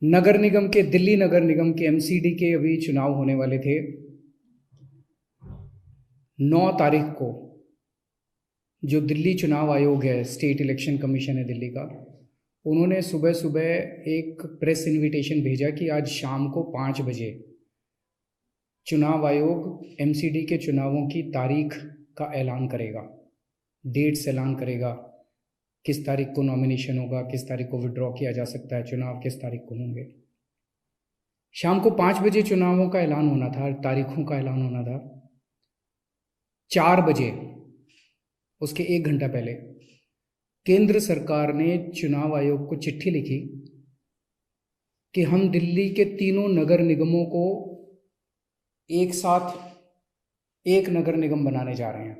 नगर निगम के दिल्ली नगर निगम के एमसीडी के अभी चुनाव होने वाले थे 9 तारीख को। जो दिल्ली चुनाव आयोग है, स्टेट इलेक्शन कमीशन है दिल्ली का, उन्होंने सुबह सुबह एक प्रेस इनविटेशन भेजा कि आज शाम को 5 बजे चुनाव आयोग एमसीडी के चुनावों की तारीख का ऐलान करेगा, डेट्स ऐलान करेगा, किस तारीख को नॉमिनेशन होगा, किस तारीख को विड्रॉ किया जा सकता है, चुनाव किस तारीख को होंगे। शाम को 5 बजे चुनावों का ऐलान होना था, तारीखों का ऐलान होना था। 4 बजे, उसके 1 घंटा पहले, केंद्र सरकार ने चुनाव आयोग को चिट्ठी लिखी कि हम दिल्ली के तीनों नगर निगमों को एक साथ एक नगर निगम बनाने जा रहे हैं,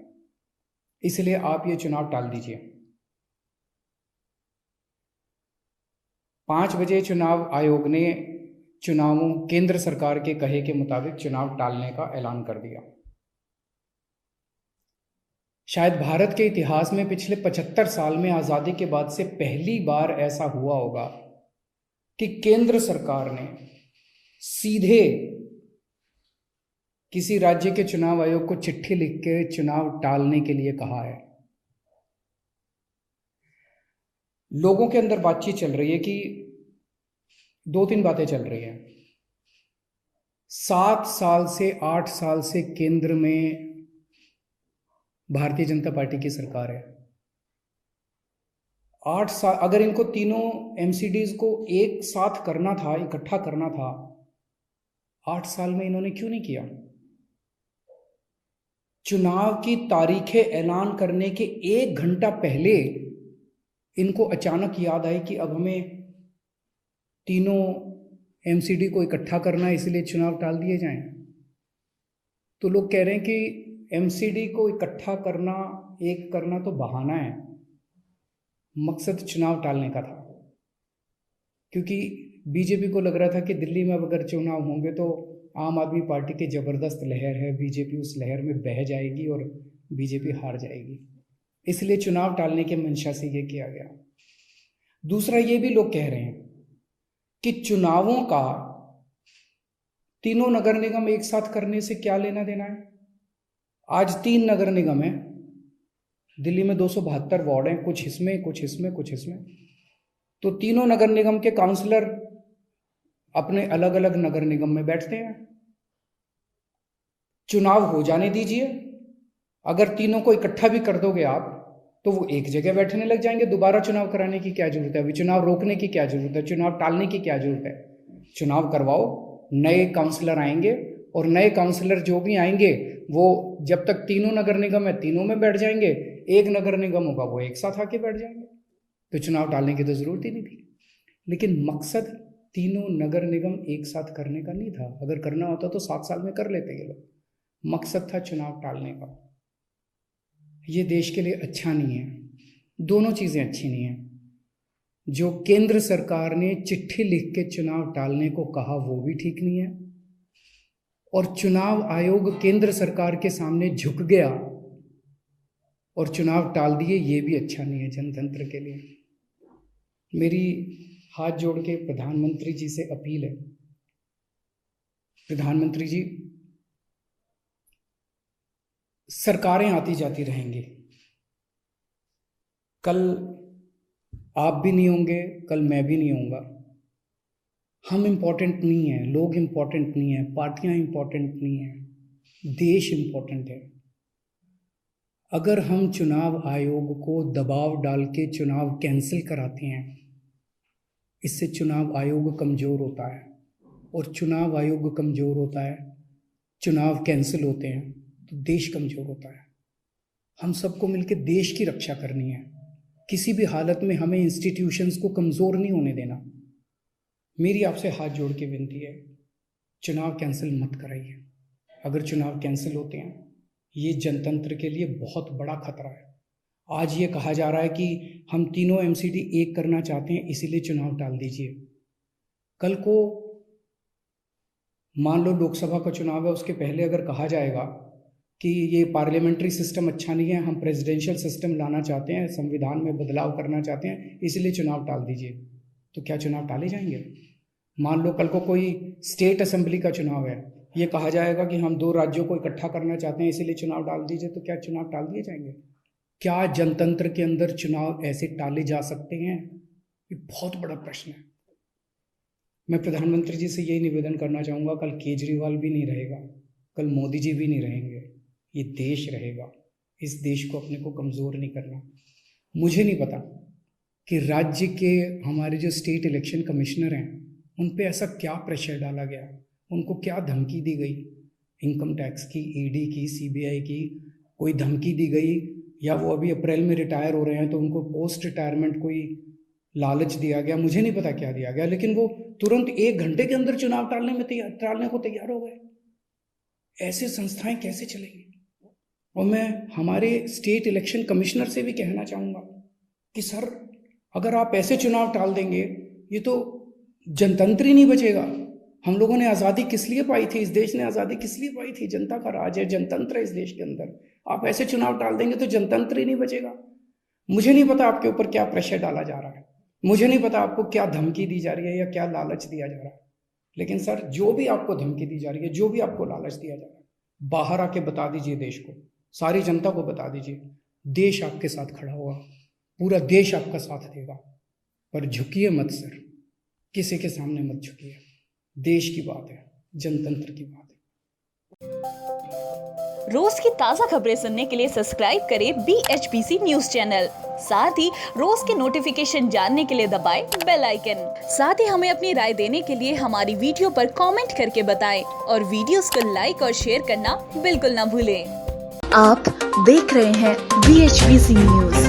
इसलिए आप ये चुनाव टाल दीजिए। 5 बजे चुनाव आयोग ने चुनावों केंद्र सरकार के कहे के मुताबिक चुनाव टालने का ऐलान कर दिया। शायद भारत के इतिहास में पिछले 75 साल में आज़ादी के बाद से पहली बार ऐसा हुआ होगा कि केंद्र सरकार ने सीधे किसी राज्य के चुनाव आयोग को चिट्ठी लिख के चुनाव टालने के लिए कहा है। लोगों के अंदर बातचीत चल रही है कि 2-3 बातें चल रही हैं। 7 साल से 8 साल से केंद्र में भारतीय जनता पार्टी की सरकार है। 8 साल, अगर इनको तीनों एमसीडीज को एक साथ करना था, इकट्ठा करना था, 8 साल में इन्होंने क्यों नहीं किया? चुनाव की तारीखें ऐलान करने के 1 घंटा पहले इनको अचानक याद आई कि अब हमें तीनों एमसीडी को इकट्ठा करना है, इसलिए चुनाव टाल दिए जाएं। तो लोग कह रहे हैं कि एमसीडी को इकट्ठा करना, एक करना तो बहाना है, मकसद चुनाव टालने का था। क्योंकि बीजेपी को लग रहा था कि दिल्ली में अब अगर चुनाव होंगे तो आम आदमी पार्टी की ज़बरदस्त लहर है, बीजेपी उस लहर में बह जाएगी और बीजेपी हार जाएगी, इसलिए चुनाव टालने के मंशा से ये किया गया। दूसरा, ये भी लोग कह रहे हैं कि चुनावों का तीनों नगर निगम एक साथ करने से क्या लेना देना है। आज 3 नगर निगम है दिल्ली में, 272 वार्ड हैं, कुछ इसमें कुछ इसमें कुछ इसमें। तो तीनों नगर निगम के काउंसलर अपने अलग अलग नगर निगम में बैठते हैं। चुनाव हो जाने दीजिए, अगर तीनों को इकट्ठा भी कर दोगे आप तो वो एक जगह बैठने लग जाएंगे। दोबारा चुनाव कराने की क्या जरूरत है? अभी चुनाव रोकने की क्या जरूरत है? चुनाव टालने की क्या जरूरत है? चुनाव करवाओ, नए काउंसलर आएंगे और नए काउंसलर जो भी आएंगे वो जब तक तीनों नगर निगम है तीनों में बैठ जाएंगे, एक नगर निगम होगा वो एक साथ आके बैठ जाएंगे। तो चुनाव टालने की तो जरूरत ही नहीं थी। लेकिन मकसद तीनों नगर निगम एक साथ करने का नहीं था। अगर करना होता तो 7 साल में कर लेते ये लोग। मकसद था चुनाव टालने का। ये देश के लिए अच्छा नहीं है। दोनों चीज़ें अच्छी नहीं हैं। जो केंद्र सरकार ने चिट्ठी लिख के चुनाव टालने को कहा वो भी ठीक नहीं है, और चुनाव आयोग केंद्र सरकार के सामने झुक गया और चुनाव टाल दिए, ये भी अच्छा नहीं है जनतंत्र के लिए। मेरी हाथ जोड़ के प्रधानमंत्री जी से अपील है, प्रधानमंत्री जी, सरकारें आती जाती रहेंगी, कल आप भी नहीं होंगे, कल मैं भी नहीं होऊंगा। हम इम्पोर्टेंट नहीं है, लोग इम्पोर्टेंट नहीं है, पार्टियां इम्पोर्टेंट नहीं है, देश इम्पोर्टेंट है। अगर हम चुनाव आयोग को दबाव डाल के चुनाव कैंसिल कराते हैं, इससे चुनाव आयोग कमज़ोर होता है, और चुनाव आयोग कमज़ोर होता है, चुनाव कैंसिल होते हैं तो देश कमज़ोर होता है। हम सबको मिलकर देश की रक्षा करनी है। किसी भी हालत में हमें इंस्टीट्यूशंस को कमज़ोर नहीं होने देना। मेरी आपसे हाथ जोड़ के विनती है, चुनाव कैंसिल मत कराइए। अगर चुनाव कैंसिल होते हैं, ये जनतंत्र के लिए बहुत बड़ा खतरा है। आज ये कहा जा रहा है कि हम तीनों एमसीडी एक करना चाहते हैं, इसीलिए चुनाव टाल दीजिए। कल को मान लो लोकसभा का चुनाव है, उसके पहले अगर कहा जाएगा कि ये पार्लियामेंट्री सिस्टम अच्छा नहीं है, हम प्रेसिडेंशियल सिस्टम लाना चाहते हैं, संविधान में बदलाव करना चाहते हैं, इसलिए चुनाव टाल दीजिए, तो क्या चुनाव टाले जाएंगे? मान लो कल को कोई स्टेट असेंबली का चुनाव है, ये कहा जाएगा कि हम 2 राज्यों को इकट्ठा करना चाहते हैं इसीलिए चुनाव टाल दीजिए, तो क्या चुनाव टाल दिए जाएंगे? क्या जनतंत्र के अंदर चुनाव ऐसे टाले जा सकते हैं? ये बहुत बड़ा प्रश्न है। मैं प्रधानमंत्री जी से यही निवेदन करना चाहूँगा, कल केजरीवाल भी नहीं रहेगा, कल मोदी जी भी नहीं रहेंगे, ये देश रहेगा। इस देश को अपने को कमज़ोर नहीं करना। मुझे नहीं पता कि राज्य के हमारे जो स्टेट इलेक्शन कमिश्नर हैं उन पे ऐसा क्या प्रेशर डाला गया, उनको क्या धमकी दी गई, इनकम टैक्स की, ईडी की, सीबीआई की कोई धमकी दी गई, या वो अभी अप्रैल में रिटायर हो रहे हैं तो उनको पोस्ट रिटायरमेंट कोई लालच दिया गया, मुझे नहीं पता क्या दिया गया, लेकिन वो तुरंत 1 घंटे के अंदर चुनाव टालने को तैयार हो गए। ऐसे संस्थाएं कैसे चलेंगी? और मैं हमारे स्टेट इलेक्शन कमिश्नर से भी कहना चाहूँगा कि सर, अगर आप ऐसे चुनाव टाल देंगे, ये तो जनतंत्र ही नहीं बचेगा। हम लोगों ने आज़ादी किस लिए पाई थी? इस देश ने आज़ादी किस लिए पाई थी? जनता का राज है, जनतंत्र है इस देश के अंदर। आप ऐसे चुनाव टाल देंगे तो जनतंत्र ही नहीं बचेगा। मुझे नहीं पता आपके ऊपर क्या प्रेशर डाला जा रहा है, मुझे नहीं पता आपको क्या धमकी दी जा रही है या क्या लालच दिया जा रहा है, लेकिन सर, जो भी आपको धमकी दी जा रही है, जो भी आपको लालच दिया जा रहा है, बाहर आके बता दीजिए देश को, सारी जनता को बता दीजिए, देश आपके साथ खड़ा होगा, पूरा देश आपका साथ देगा। पर झुकिए मत सर, किसी के सामने मत झुकिए। देश की बात है, जनतंत्र की बात है। रोज की ताजा खबरें सुनने के लिए सब्सक्राइब करें BHPC न्यूज चैनल। साथ ही रोज के नोटिफिकेशन जानने के लिए दबाएं बेल आइकन। साथ ही हमें अपनी राय देने के लिए हमारी वीडियो पर कमेंट करके बताएं और वीडियोस को लाइक और शेयर करना बिल्कुल ना भूलें। आप देख रहे हैं BHPC न्यूज।